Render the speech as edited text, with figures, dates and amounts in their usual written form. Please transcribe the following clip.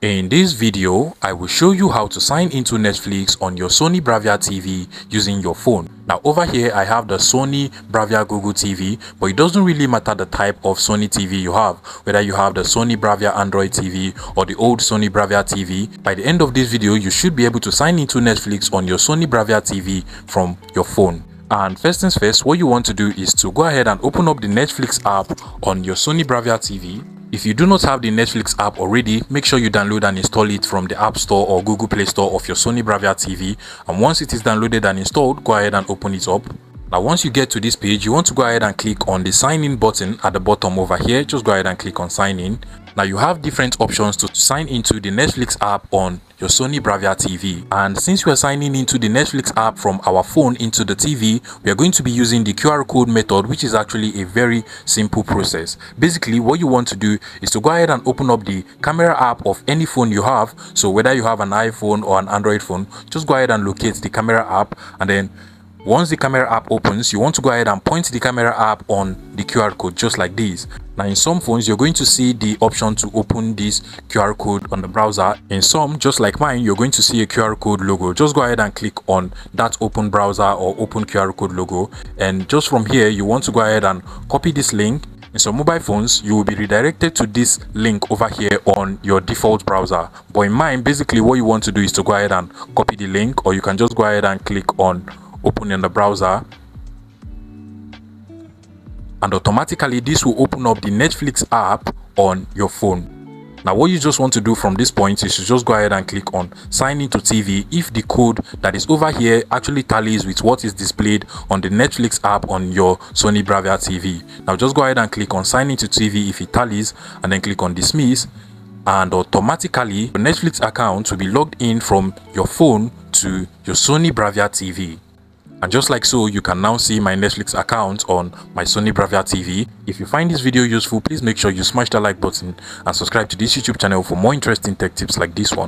In this video, I will show you how to sign into Netflix on your Sony Bravia TV using your phone. Now over here I have the Sony Bravia Google TV, but it doesn't really matter the type of Sony TV you have, whether you have the Sony Bravia Android TV or the old Sony Bravia TV. By the end of this video, you should be able to sign into Netflix on your Sony Bravia TV from your phone. And first things first, what you want to do is to go ahead and open up the Netflix app on your Sony Bravia TV. If you do not have the Netflix app already, make sure you download and install it from the App Store or Google Play Store of your Sony Bravia TV. And once it is downloaded and installed, go ahead and open it up. Now once you get to this page, you want to go ahead and click on the sign in button at the bottom over here. Just go ahead and click on sign in. Now you have different options to sign into the Netflix app on your Sony Bravia TV. And since we are signing into the Netflix app from our phone into the TV, we are going to be using the QR code method, which is actually a very simple process. Basically, what you want to do is to go ahead and open up the camera app of any phone you have. So whether you have an iPhone or an Android phone, just go ahead and locate the camera app, and then once the camera app opens, you want to go ahead and point the camera app on the QR code just like this. Now in some phones, you're going to see the option to open this QR code on the browser. In some, just like mine, you're going to see a QR code logo. Just go ahead and click on that open browser or open QR code logo. And just from here, you want to go ahead and copy this link. In some mobile phones, you will be redirected to this link over here on your default browser. But in mine, basically what you want to do is to go ahead and copy the link, or you can just go ahead and click on open in the browser, and automatically this will open up the Netflix app on your phone. Now what you just want to do from this point is to just go ahead and click on sign into TV if the code that is over here actually tallies with what is displayed on the Netflix app on your Sony Bravia TV. Now just go ahead and click on sign into TV if it tallies, and then click on dismiss, and automatically your Netflix account will be logged in from your phone to your Sony Bravia TV. And just like so, you can now see my Netflix account on my Sony Bravia TV. If you find this video useful, please make sure you smash the like button and subscribe to this YouTube channel for more interesting tech tips like this one.